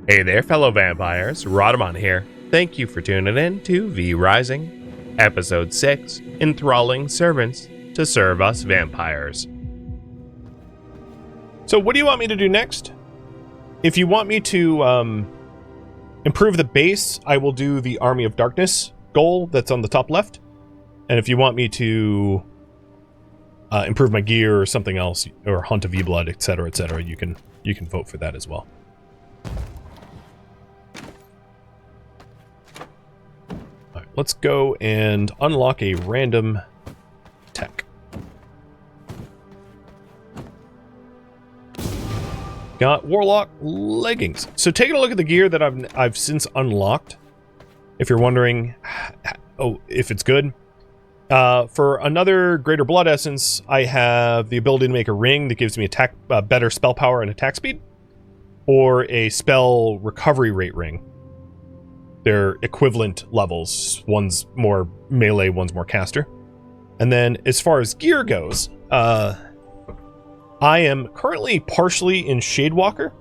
Hey there, fellow vampires. Rhadamant here. Thank you for tuning in to V Rising, Episode 6, Enthralling Servants to Serve Us Vampires. So what do you want me to do next? If you want me to improve the base, I will do the Army of Darkness goal that's on the top left. And if you want me to improve my gear or something else, or Hunt of E-Blood, etc., you can vote for that as well. Let's go and unlock a random tech. Got Warlock leggings. So taking a look at the gear that I've since unlocked, if you're wondering if it's good. For another Greater Blood Essence, I have the ability to make a ring that gives me better spell power and attack speed, or a spell recovery rate ring. They're equivalent levels. One's more melee, one's more caster. And then as far as gear goes, I am currently partially in Shadewalker.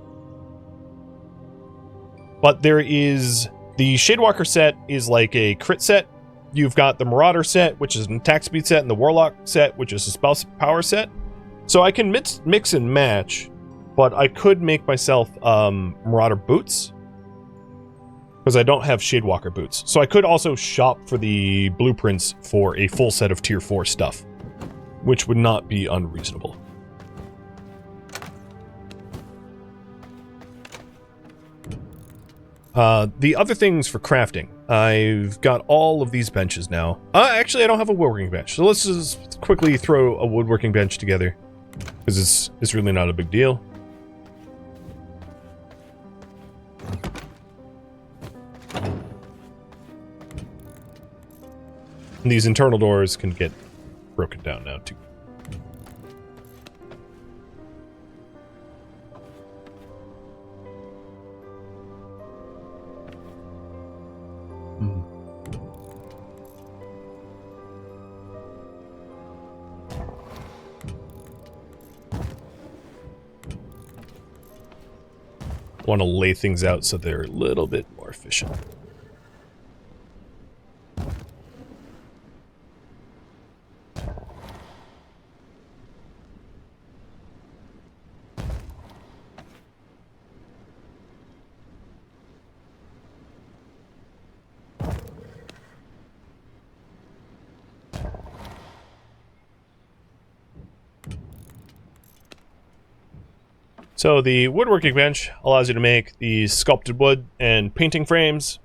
But there is... The Shadewalker set is like a crit set. You've got the Marauder set, which is an attack speed set, and the Warlock set, which is a spell power set. So I can mix and match, but I could make myself Marauder boots, because I don't have Shadewalker boots. So I could also shop for the blueprints for a full set of tier 4 stuff, which would not be unreasonable. The other things for crafting. I've got all of these benches now. Actually, I don't have a woodworking bench. So let's just quickly throw a woodworking bench together, because it's really not a big deal. And these internal doors can get broken down now, too. Want to lay things out so they're a little bit more efficient. So the woodworking bench allows you to make these sculpted wood and painting frames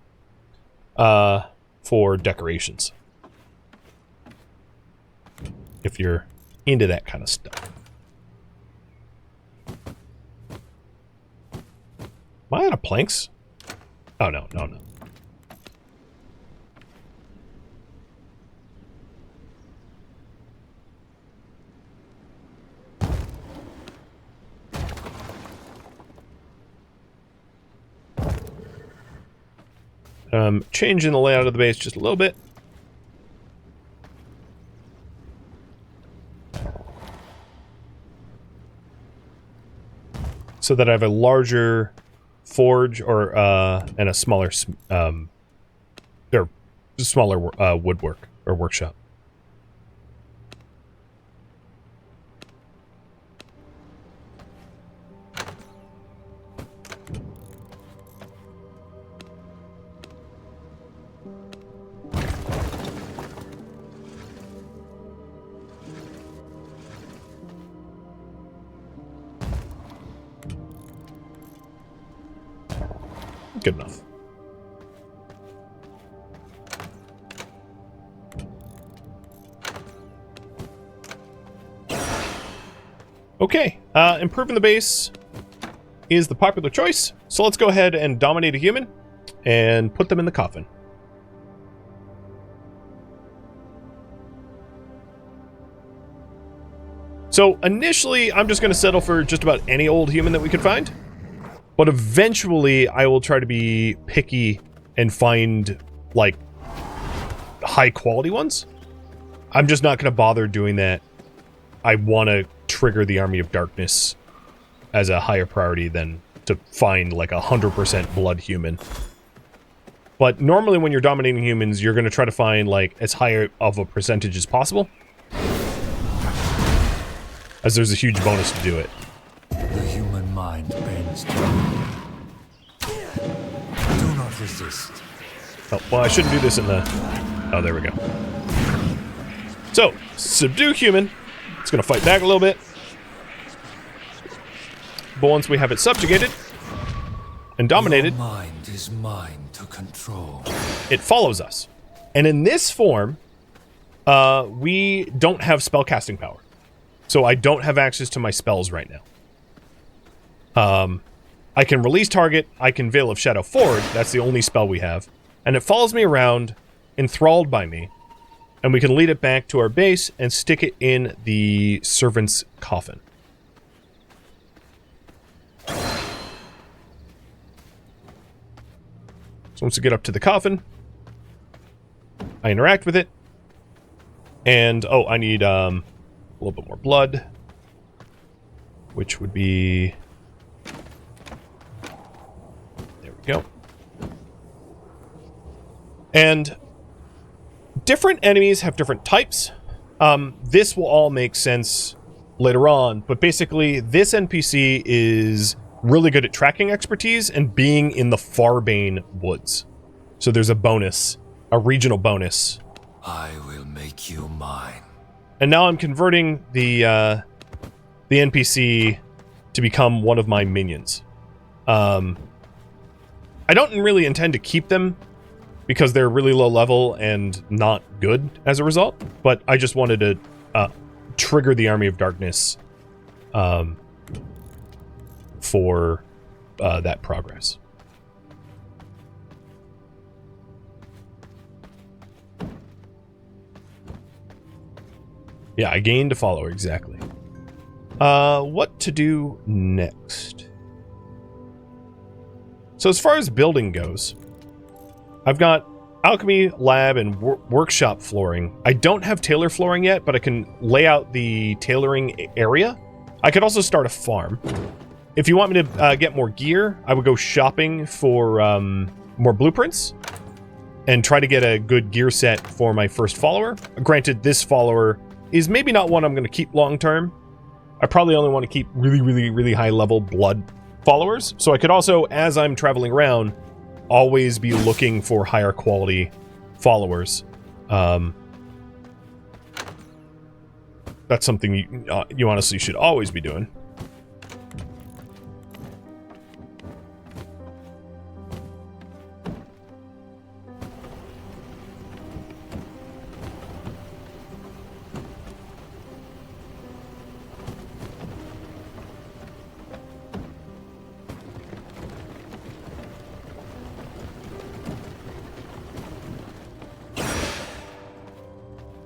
for decorations, if you're into that kind of stuff. Am I out of planks? Oh, no. Changing the layout of the base just a little bit. So that I have a larger forge or and a smaller woodwork or workshop. Good enough. Okay, improving the base is the popular choice, so let's go ahead and dominate a human and put them in the coffin. So initially, I'm just going to settle for just about any old human that we can find. But eventually, I will try to be picky and find, like, high-quality ones. I'm just not going to bother doing that. I want to trigger the Army of Darkness as a higher priority than to find like 100% blood human. But normally when you're dominating humans, you're going to try to find like as high of a percentage as possible, as there's a huge bonus to do it. The human mind bends to you. Do not resist. Oh, well, I shouldn't do this in the... Oh, there we go. So, subdue human. It's going to fight back a little bit. But once we have it subjugated and dominated... Your mind is mine to control. It follows us. And in this form, we don't have spell casting power. So I don't have access to my spells right now. I can release target, I can Veil of Shadow forward, that's the only spell we have. And it follows me around, enthralled by me. And we can lead it back to our base and stick it in the servant's coffin. So once we get up to the coffin, I interact with it. And, oh, I need a little bit more blood. Which would be... There we go. And different enemies have different types. This will all make sense later on, but basically this NPC is really good at tracking expertise and being in the Farbane woods. So there's a bonus, a regional bonus. I will make you mine. And now I'm converting the NPC to become one of my minions. I don't really intend to keep them because they're really low level and not good as a result, but I just wanted to trigger the Army of Darkness for that progress. Yeah, I gained a follower, exactly. What to do next? So as far as building goes, I've got alchemy, lab, and workshop flooring. I don't have tailor flooring yet, but I can lay out the tailoring area. I could also start a farm. If you want me to get more gear, I would go shopping for more blueprints and try to get a good gear set for my first follower. Granted, this follower is maybe not one I'm going to keep long term. I probably only want to keep really high level blood followers. So I could also, as I'm traveling around, always be looking for higher quality followers. That's something you honestly should always be doing.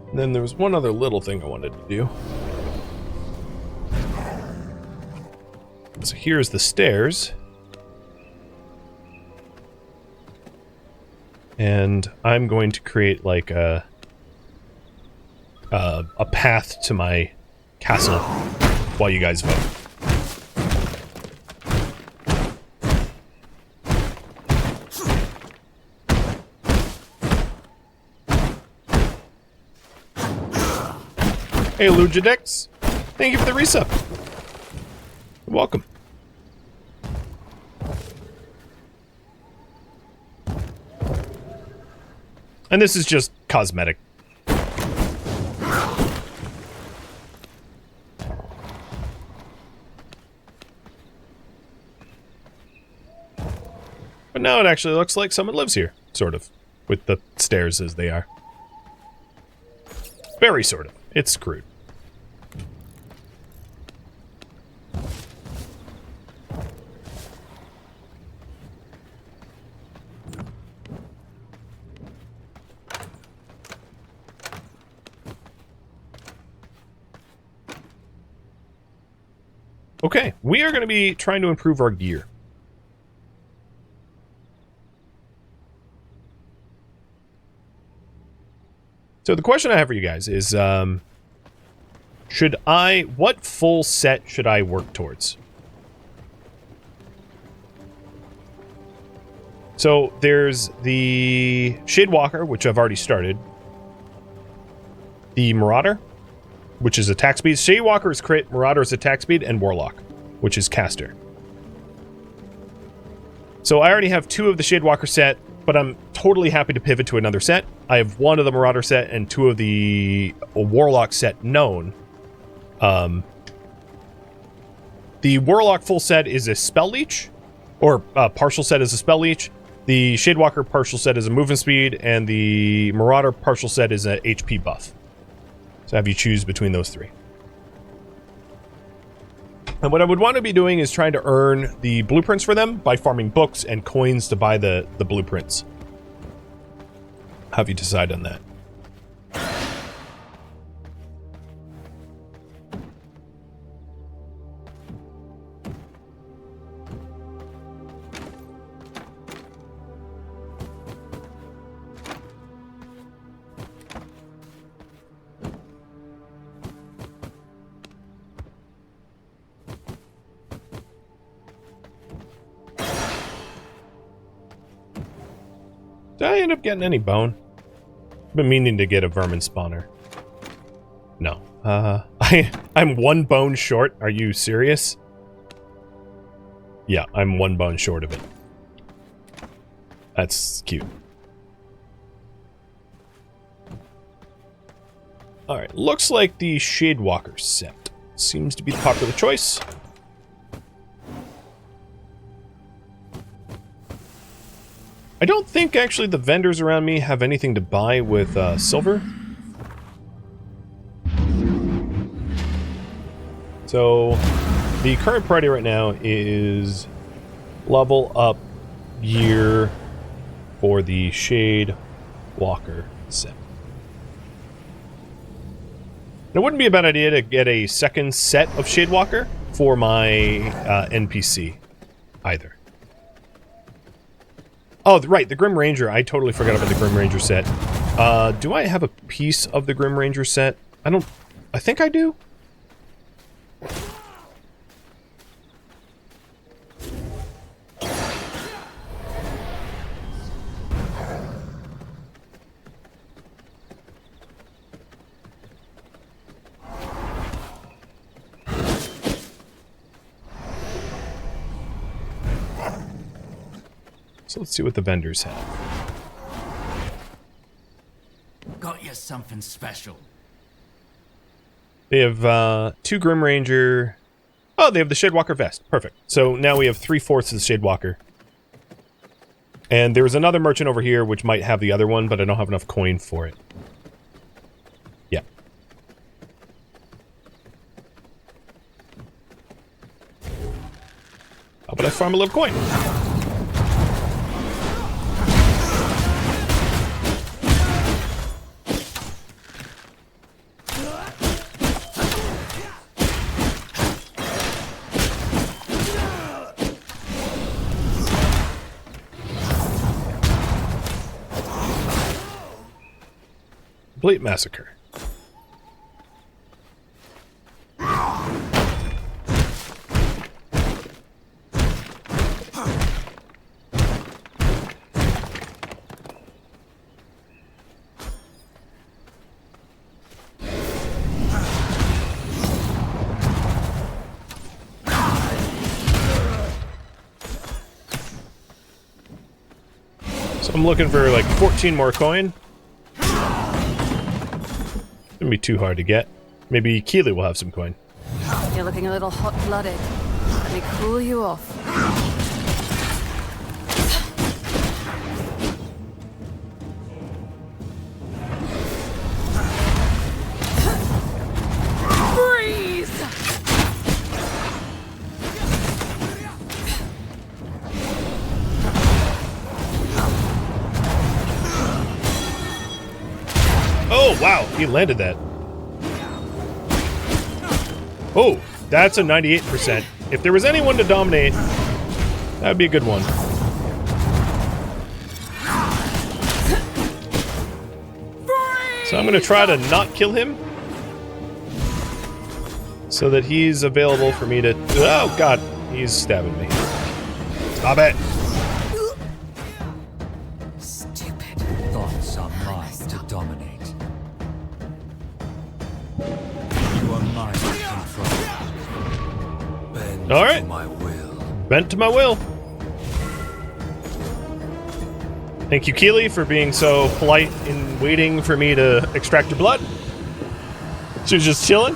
And then there was one other little thing I wanted to do. So here's the stairs. And I'm going to create like a path to my castle while you guys vote. Hey, Lugidex. Thank you for the resub. You're welcome. And this is just cosmetic. But now it actually looks like someone lives here, sort of, with the stairs as they are. Very sort of. It's crude. Okay, we are going to be trying to improve our gear. So the question I have for you guys is, what full set should I work towards? So there's the Shadewalker, which I've already started. The Marauder, which is attack speed. Shadewalker is crit, Marauder is attack speed, and Warlock, which is caster. So I already have 2 of the Shadewalker set, but I'm totally happy to pivot to another set. I have 1 of the Marauder set and 2 of the Warlock set known. The Warlock full set is a Spell Leech, or partial set is a Spell Leech. The Shadewalker partial set is a movement speed, and the Marauder partial set is a HP buff. So have you choose between those 3. And what I would want to be doing is trying to earn the blueprints for them by farming books and coins to buy the blueprints. How have you decided on that? Did I end up getting any bone? I've been meaning to get a vermin spawner. No. I'm 1 bone short. Are you serious? Yeah, I'm 1 bone short of it. That's cute. Alright, looks like the Shadewalker set seems to be the popular choice. I don't think, actually, the vendors around me have anything to buy with silver. So, the current priority right now is level up gear for the Shadewalker set. It wouldn't be a bad idea to get a second set of Shadewalker for my NPC either. Oh, right, the Grim Ranger. I totally forgot about the Grim Ranger set. Do I have a piece of the Grim Ranger set? I think I do. So let's see what the vendors have. Got you something special. They have 2 Grim Ranger. Oh, they have the Shadewalker vest. Perfect. So now we have 3/4 of the Shadewalker. And there's another merchant over here which might have the other one, but I don't have enough coin for it. Yeah. How about I farm a little coin? Complete massacre. So I'm looking for like 14 more coin. Gonna be too hard to get. Maybe Keely will have some coin. You're looking a little hot-blooded. Let me cool you off. Freeze! Oh, wow, he landed that. Oh, that's a 98%. If there was anyone to dominate, that would be a good one. So I'm going to try to not kill him, so that he's available for me to... Oh, God, he's stabbing me. Stop it. dominate. You are mine to control. Bend All right. to my will. Bent to my will. Thank you, Keely, for being so polite in waiting for me to extract your blood. She was just chilling.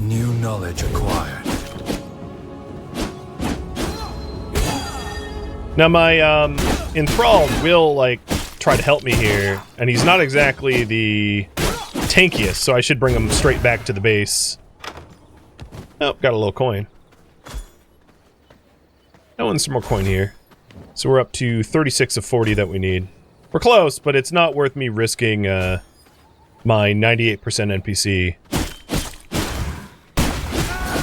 New knowledge acquired. Now my enthralled will like try to help me here, and he's not exactly the tankiest, so I should bring him straight back to the base. Oh, got a little coin. Oh, and some more coin here. So we're up to 36 of 40 that we need. We're close, but it's not worth me risking my 98% NPC.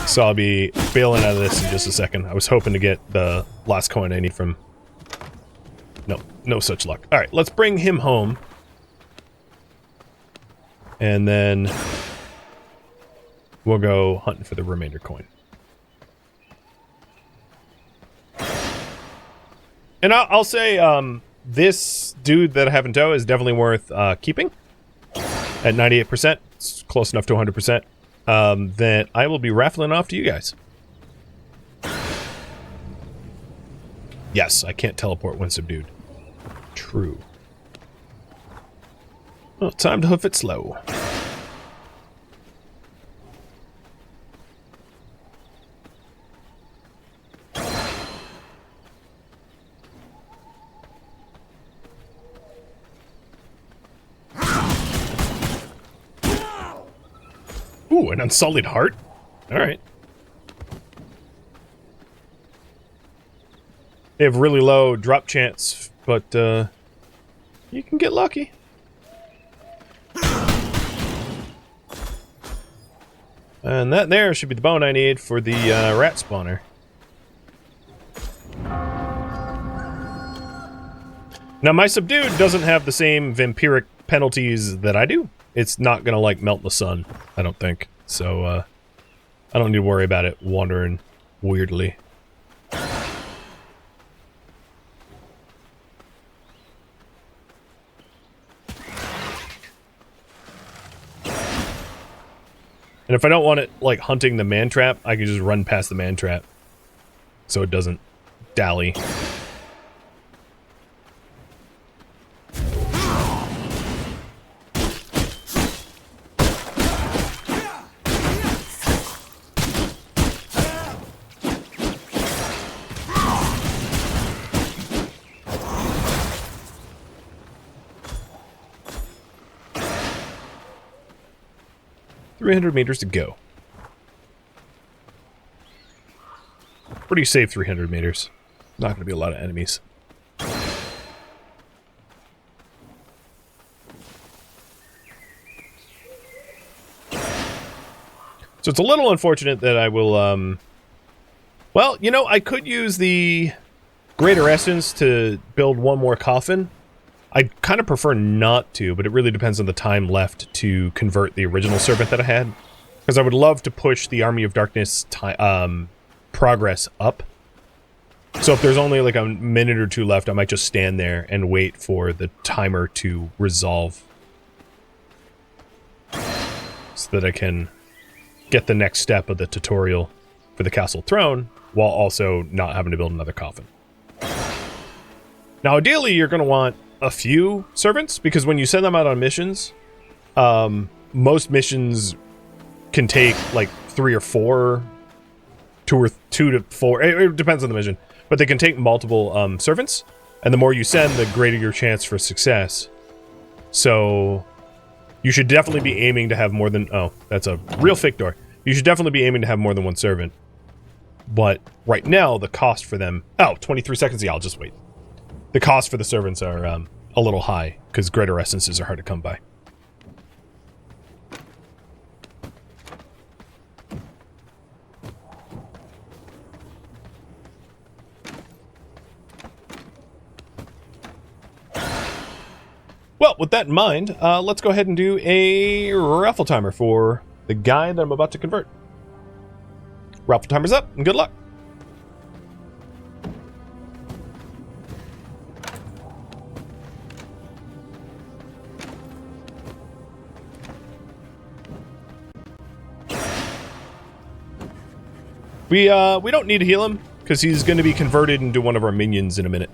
So I'll be bailing out of this in just a second. I was hoping to get the last coin I need from... No, no such luck. Alright, let's bring him home. And then we'll go hunting for the remainder coin. And I'll say, this dude that I have in tow is definitely worth keeping. At 98%, it's close enough to 100%. Then I will be raffling off to you guys. Yes, I can't teleport when subdued. True. Well, time to hoof it slow. Ooh, an unsullied heart? Alright. They have really low drop chance, but you can get lucky. And that there should be the bone I need for the rat spawner. Now my subdued doesn't have the same vampiric penalties that I do. It's not gonna, like, melt in the sun, I don't think. So, I don't need to worry about it wandering weirdly. And if I don't want it, like, hunting the man trap, I can just run past the man trap. So it doesn't dally. $300 to go. Pretty safe 300 meters. Not going to be a lot of enemies. So it's a little unfortunate that I will, well, you know, I could use the Greater Essence to build one more coffin. I'd kind of prefer not to, but it really depends on the time left to convert the original servant that I had. Because I would love to push the Army of Darkness progress up. So if there's only like a minute or two left, I might just stand there and wait for the timer to resolve. So that I can get the next step of the tutorial for the castle throne, while also not having to build another coffin. Now ideally you're going to want a few servants, because when you send them out on missions, most missions can take like 3 or 4, 2 to 4, it depends on the mission, but they can take multiple servants, and the more you send, the greater your chance for success. So you should definitely be aiming to have more than, oh, that's a real fake door. You should definitely be aiming to have more than one servant. But right now, the cost for them, oh, 23 seconds, yeah, I'll just wait. The cost for the servants are a little high, because greater essences are hard to come by. Well, with that in mind, let's go ahead and do a raffle timer for the guy that I'm about to convert. Raffle timer's up, and good luck. We don't need to heal him, because he's going to be converted into one of our minions in a minute.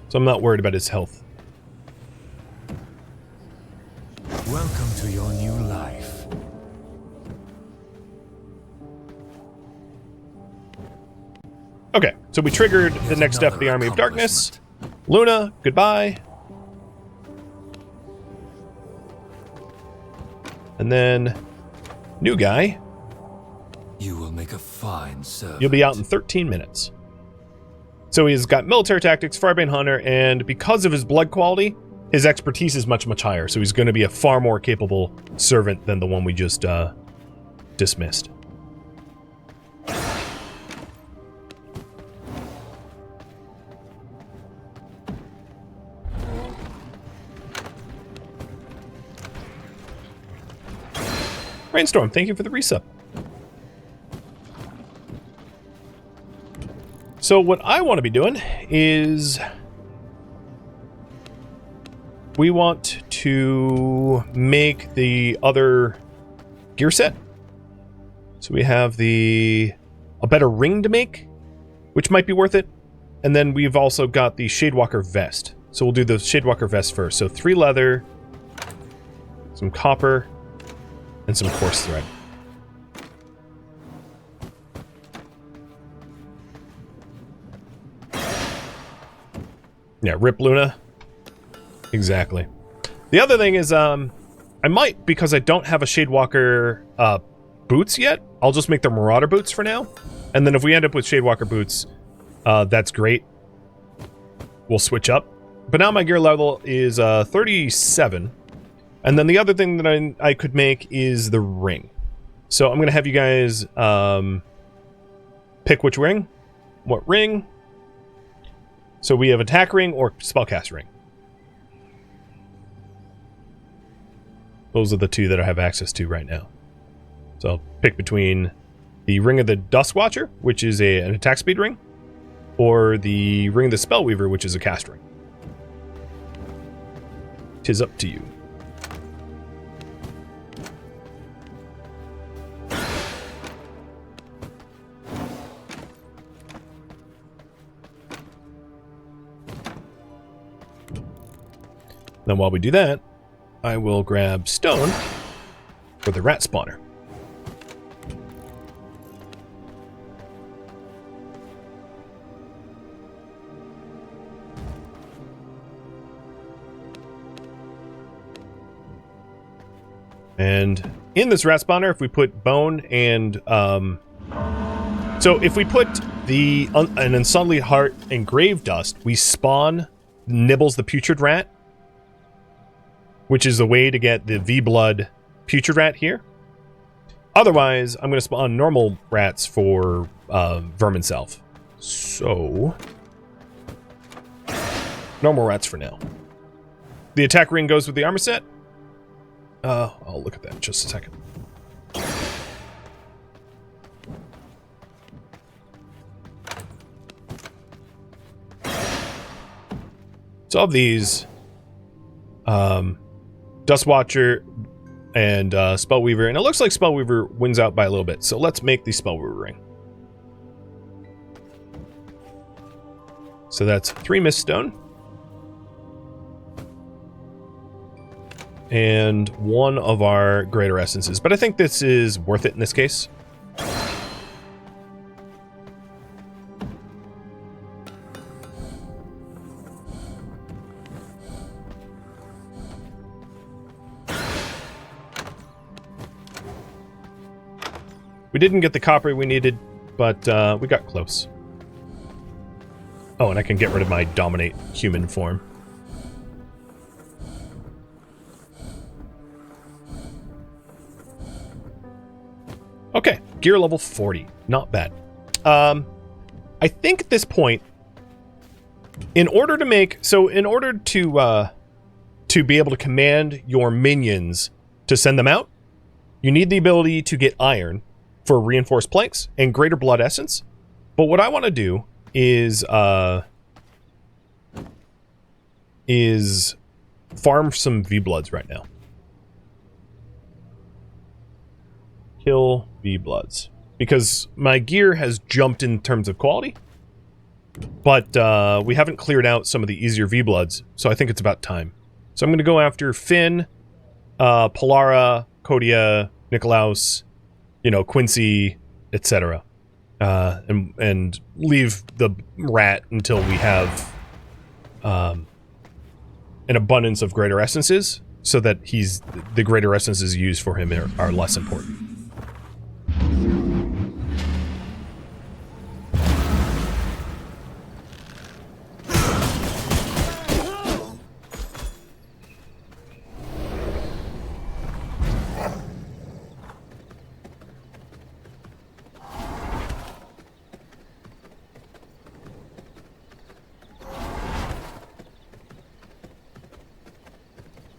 So I'm not worried about his health. Welcome to your new life. Okay, so we triggered the Yet next step of the another Army of Darkness. accomplishment. Luna, goodbye. And then, new guy. You will make a fine servant. You'll be out in 13 minutes. So he's got military tactics, Firebane Hunter, and because of his blood quality, his expertise is much, much higher. So he's going to be a far more capable servant than the one we just dismissed. Rainstorm, thank you for the resub. So what I want to be doing is we want to make the other gear set. So we have a better ring to make, which might be worth it. And then we've also got the Shadewalker vest. So we'll do the Shadewalker vest first. So 3 leather, some copper, and some coarse thread. Yeah, rip Luna. Exactly. The other thing is, I might, because I don't have a Shadewalker boots yet, I'll just make the Marauder boots for now. And then if we end up with Shadewalker boots, that's great. We'll switch up. But now my gear level is 37. And then the other thing that I could make is the ring. So I'm going to have you guys pick which ring. What ring? So we have attack ring or spellcast ring. Those are the two that I have access to right now. So I'll pick between the Ring of the Duskwatcher, which is an attack speed ring, or the Ring of the Spellweaver, which is a cast ring. 'Tis up to you. Then while we do that, I will grab stone for the rat spawner. And in this rat spawner, if we put bone and so if we put an unsullied heart and grave dust, we spawn Nibbles the putrid rat, which is a way to get the V-Blood putrid rat here. Otherwise, I'm going to spawn normal rats for vermin self. So, normal rats for now. The attack ring goes with the armor set. I'll look at that in just a second. So of these, Dustwatcher and Spellweaver, and it looks like Spellweaver wins out by a little bit. So let's make the Spellweaver ring. So that's 3 mist stone. And 1 of our greater essences. But I think this is worth it in this case. We didn't get the copper we needed, but we got close. Oh, and I can get rid of my dominate human form. Okay, gear level 40. Not bad. I think at this point, in order to be able to command your minions to send them out, you need the ability to get iron for reinforced planks and greater blood essence. But what I want to do is farm some V-Bloods right now. Kill V-Bloods. Because my gear has jumped in terms of quality. But we haven't cleared out some of the easier V-Bloods, so I think it's about time. So I'm going to go after Finn, Polora, Kodia, Nikolaus, you know, Quincy, etc. And leave the rat until we have an abundance of greater essences, so that the greater essences used for him are less important.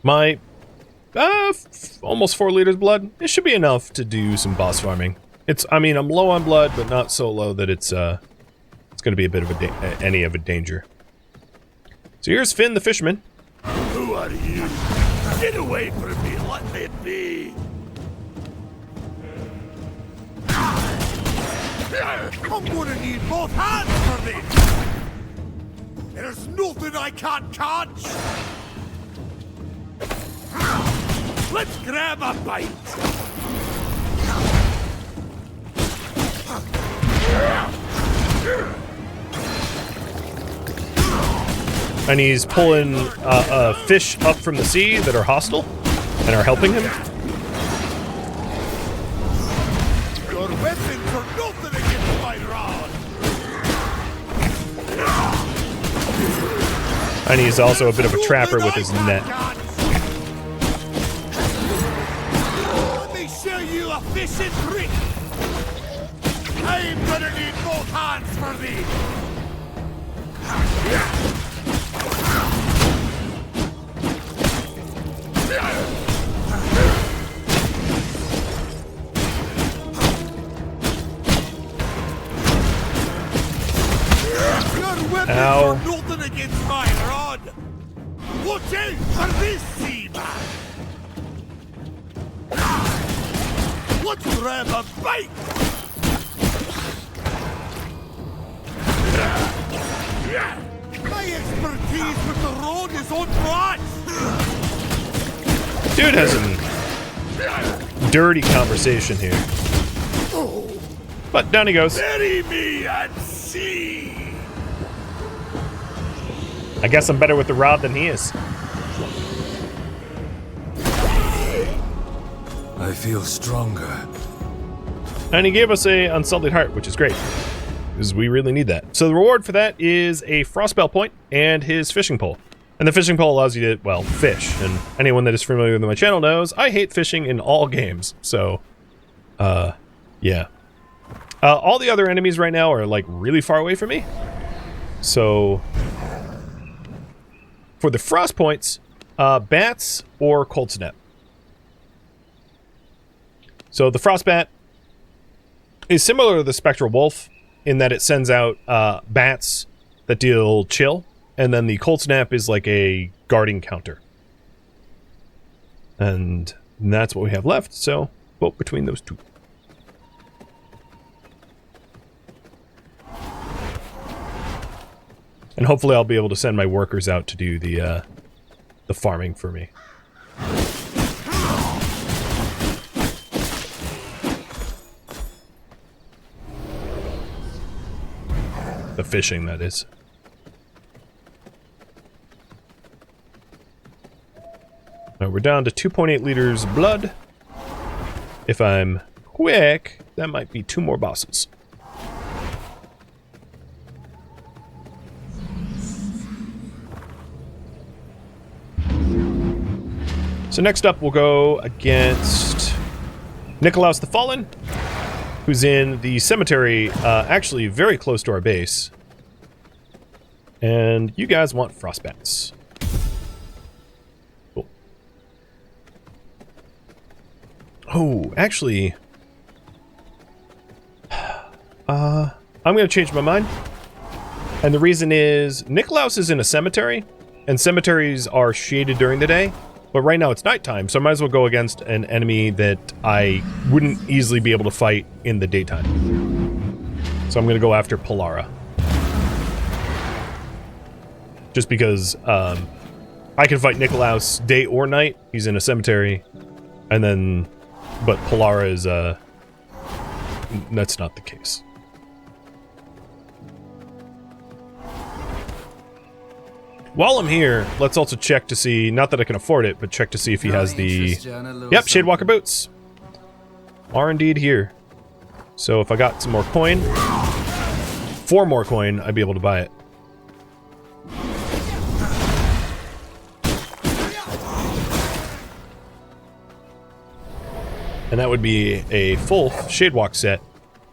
My almost 4 liters blood, it should be enough to do some boss farming. I mean, I'm low on blood, but not so low that it's going to be a bit of any of a danger. So here's Finn the Fisherman. Who are you? Get away from me, let me be! I'm gonna need both hands for this! There's nothing I can't catch! Let's grab a bite! And he's pulling fish up from the sea that are hostile and are helping him. Your weapons are nothing against my rod! And he's also a bit of a trapper with his net. Let me show you a fishing trick! I'm gonna need both hands for these! Ow. Nothing against my rod! Watch out for this seaman! Let's grab a bite! My expertise with the rod is on point! Dude has some dirty conversation here. But down he goes. Bury me at sea! I guess I'm better with the rod than he is. I feel stronger. And he gave us a unsullied heart, which is great, because we really need that. So the reward for that is a frostbell point and his fishing pole. And the fishing pole allows you to, well, fish. And anyone that is familiar with my channel knows I hate fishing in all games. So, yeah. All the other enemies right now are, like, really far away from me. So, for the frost points, bats or cold snap. So the frostbat is similar to the spectral wolf in that it sends out bats that deal chill, and then the cold snap is like a guarding counter. And that's what we have left, so vote between those two. And hopefully I'll be able to send my workers out to do the farming for me. The fishing, that is. Now we're down to 2.8 liters of blood. If I'm quick, that might be 2 more bosses. So next up, we'll go against Nikolaus the Fallen, who's in the cemetery, actually very close to our base. And you guys want frostbats. Cool. Oh, actually, I'm going to change my mind. And the reason is, Nikolaus is in a cemetery, and cemeteries are shaded during the day. But right now it's nighttime, so I might as well go against an enemy that I wouldn't easily be able to fight in the daytime. So I'm going to go after Polora. Just because I can fight Nikolaus day or night. He's in a cemetery. And then... But Polora is... that's not the case. While I'm here, let's also check to see, not that I can afford it, but check to see if he has the... Yep, Shadewalker boots. Are indeed here. So if I got some more coin, 4 more coin, I'd be able to buy it. And that would be a full Shadewalk set,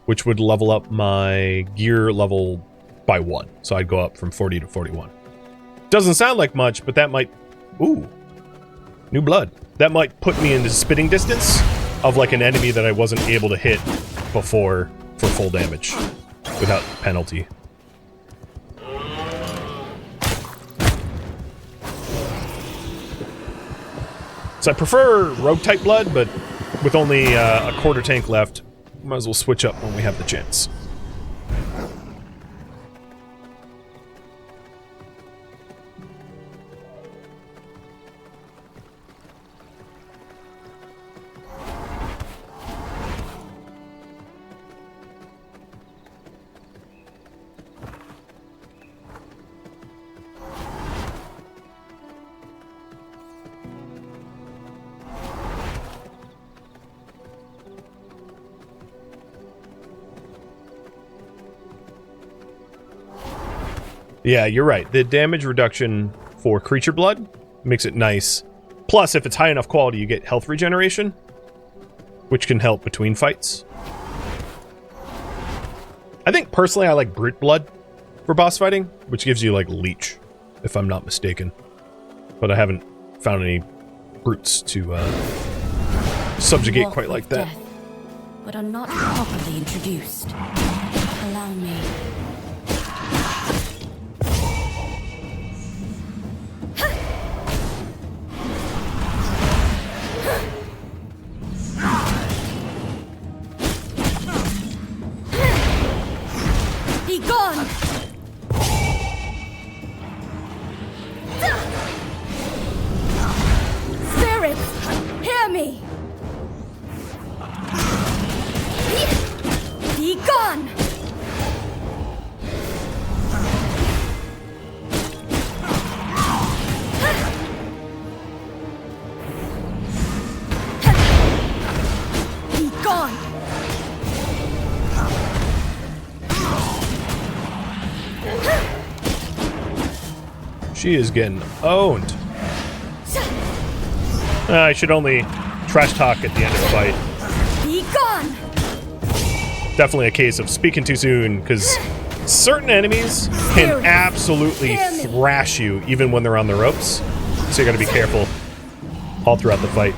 which would level up my gear level by 1. So I'd go up from 40 to 41. Doesn't sound like much, but that might... Ooh. New blood. That might put me into spitting distance of like an enemy that I wasn't able to hit before for full damage without penalty. So I prefer rogue type blood, but with only a quarter tank left, might as well switch up when we have the chance. Yeah, you're right. The damage reduction for creature blood makes it nice. Plus, if it's high enough quality, you get health regeneration, which can help between fights. I think, personally, I like brute blood for boss fighting, which gives you, like, leech, if I'm not mistaken. But I haven't found any brutes to subjugate quite like that. Death, but are not properly introduced. Allow me. Be gone! Spirits, hear me! Be gone! Be gone! She is getting owned. I should only trash talk at the end of the fight. Be gone! Definitely a case of speaking too soon, because certain enemies can absolutely thrash you even when they're on the ropes. So you gotta be careful all throughout the fight.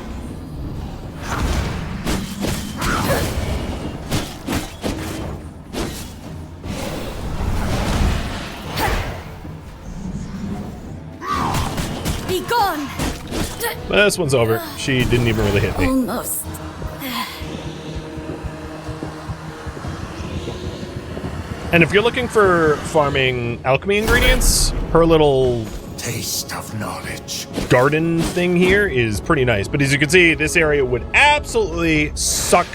Be gone! But this one's over. She didn't even really hit me. Almost. And if you're looking for farming alchemy ingredients, her little Taste of knowledge. garden thing here is pretty nice. But as you can see, this area would absolutely suck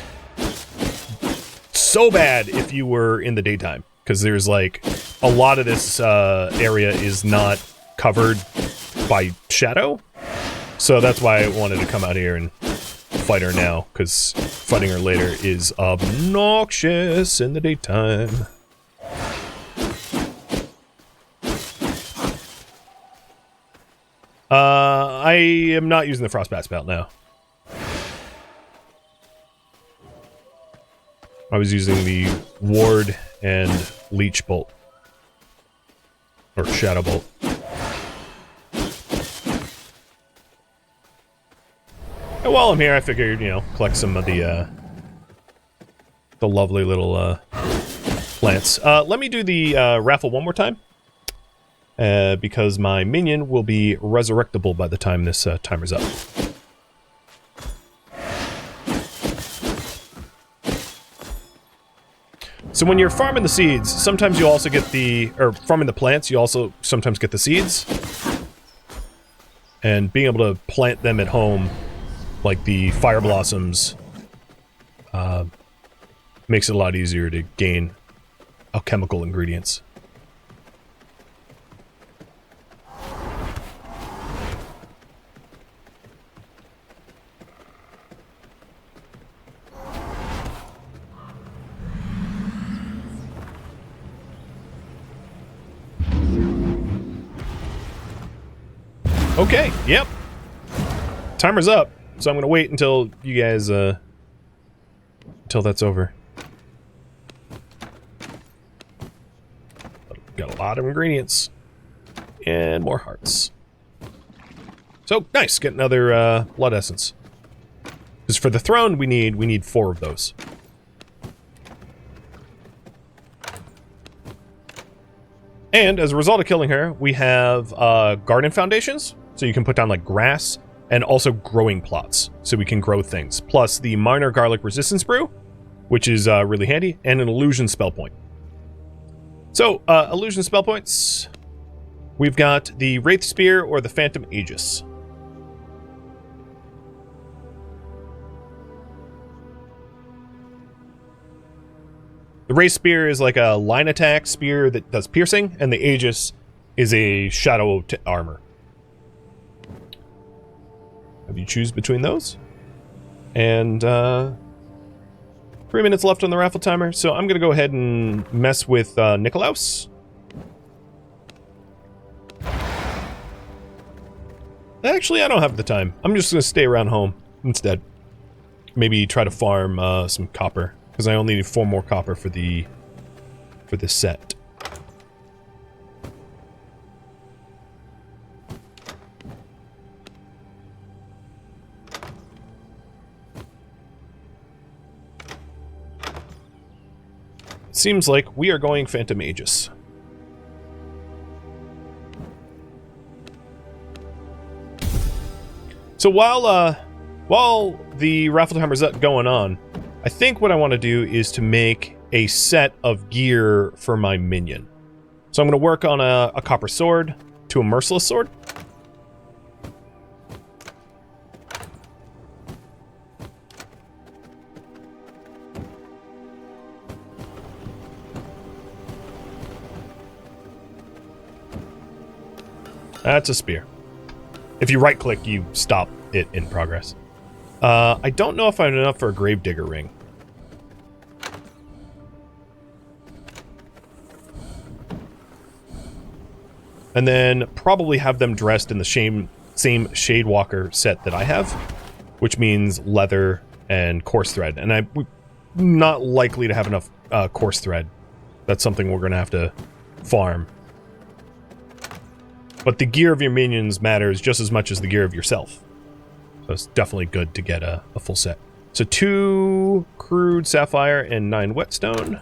so bad if you were in the daytime. Because there's like, a lot of this area is not covered by shadow. So that's why I wanted to come out here and fight her now. Because fighting her later is obnoxious in the daytime. I am not using the Frostbat spell now. I was using the Ward and Leech Bolt. Or Shadow Bolt. And while I'm here, I figured, you know, collect some of the lovely little plants. Let me do the raffle one more time. because my minion will be resurrectable by the time this timer's up. So when you're farming the seeds, sometimes you also get farming the plants, you also sometimes get the seeds. And being able to plant them at home, like the fire blossoms, makes it a lot easier to gain alchemical ingredients. Okay, yep. Timer's up, so I'm gonna wait until you guys, until that's over. Got a lot of ingredients. And more hearts. So, nice, get another, blood essence. Because for the throne, we need 4 of those. And as a result of killing her, we have, garden foundations. So you can put down, like, grass, and also growing plots, so we can grow things. Plus the minor garlic resistance brew, which is really handy, and an illusion spell point. So, illusion spell points. We've got the Wraith Spear or the Phantom Aegis. The Wraith Spear is like a line attack spear that does piercing, and the Aegis is a shadow armor. Have you choose between those? And 3 minutes left on the raffle timer, so I'm gonna go ahead and mess with Nikolaus. Actually, I don't have the time. I'm just gonna stay around home instead. Maybe try to farm some copper, because I only need 4 more copper for this set. Seems like we are going Phantom Aegis. So while the raffle timer's going on, I think what I want to do is to make a set of gear for my minion. So I'm going to work on a copper sword to a merciless sword. That's a spear. If you right-click, you stop it in progress. I don't know if I have enough for a Gravedigger ring. And then probably have them dressed in the same Shadewalker set that I have, which means leather and coarse thread. And I'm not likely to have enough coarse thread. That's something we're going to have to farm. But the gear of your minions matters just as much as the gear of yourself. So it's definitely good to get a full set. So 2 crude sapphire and 9 whetstone.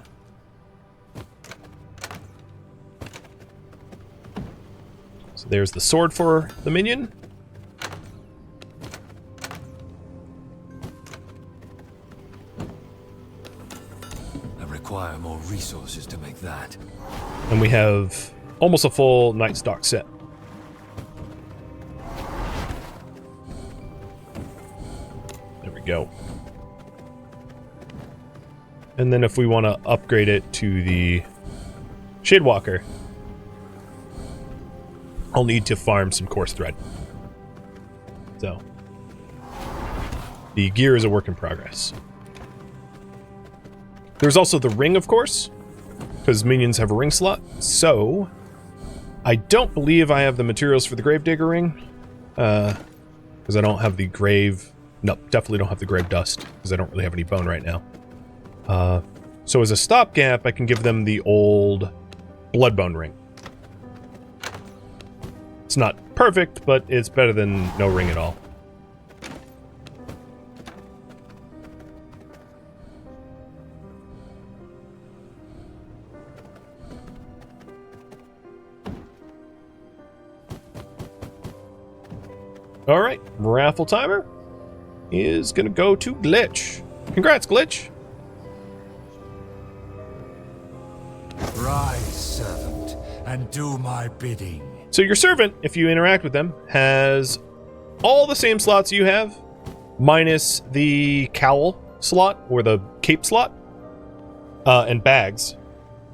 So there's the sword for the minion. I require more resources to make that. And we have almost a full night stock set. Go. And then if we want to upgrade it to the Shadewalker, I'll need to farm some coarse thread. So the gear is a work in progress. There's also the ring, of course, because minions have a ring slot. So I don't believe I have the materials for the Gravedigger ring, because I don't have the grave. Nope, definitely don't have the grave dust, because I don't really have any bone right now. So as a stopgap, I can give them the old Bloodbone ring. It's not perfect, but it's better than no ring at all. All right, raffle timer is going to go to Glitch. Congrats, Glitch. Rise, servant, and do my bidding. So your servant, if you interact with them, has all the same slots you have, minus the cowl slot or the cape slot, and bags.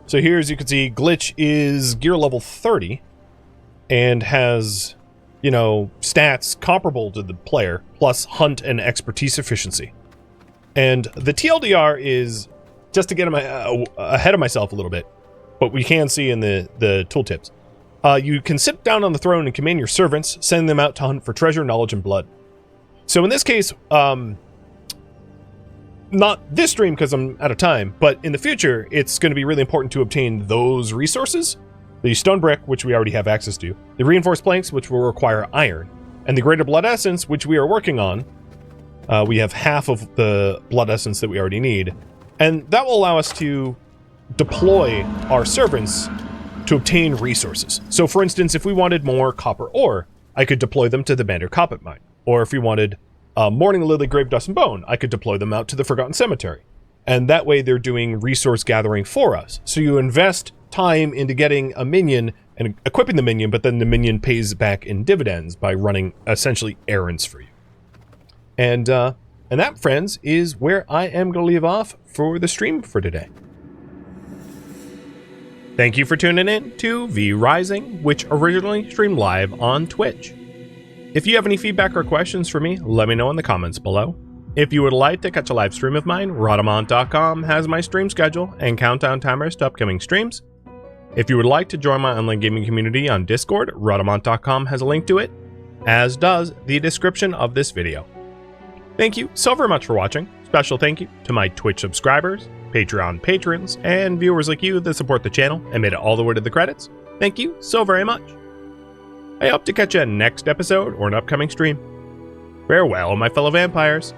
So here, as you can see, Glitch is gear level 30 and has, you know, stats comparable to the player, plus hunt and expertise efficiency. And the TLDR is, just to get ahead of myself a little bit, but we can see in the tooltips. You can sit down on the throne and command your servants, sending them out to hunt for treasure, knowledge, and blood. So in this case, not this stream because I'm out of time, but in the future, it's going to be really important to obtain those resources. The stone brick, which we already have access to, the reinforced planks, which will require iron, and the greater blood essence, which we are working on. We have half of the blood essence that we already need, and that will allow us to deploy our servants to obtain resources. So for instance, if we wanted more copper ore, I could deploy them to the Bander Copper Mine. Or if we wanted Morning Lily, Grave Dust, and Bone, I could deploy them out to the Forgotten Cemetery. And that way they're doing resource gathering for us. So you invest time into getting a minion and equipping the minion, but then the minion pays back in dividends by running essentially errands for you. And that, friends, is where I am going to leave off for the stream for today. Thank you for tuning in to V Rising, which originally streamed live on Twitch. If you have any feedback or questions for me, let me know in the comments below. If you would like to catch a live stream of mine, Rhadamant.com has my stream schedule and countdown timers to upcoming streams. If you would like to join my online gaming community on Discord, Rhadamant.com has a link to it, as does the description of this video. Thank you so very much for watching. Special thank you to my Twitch subscribers, Patreon patrons, and viewers like you that support the channel and made it all the way to the credits. Thank you so very much. I hope to catch you next episode or an upcoming stream. Farewell, my fellow vampires.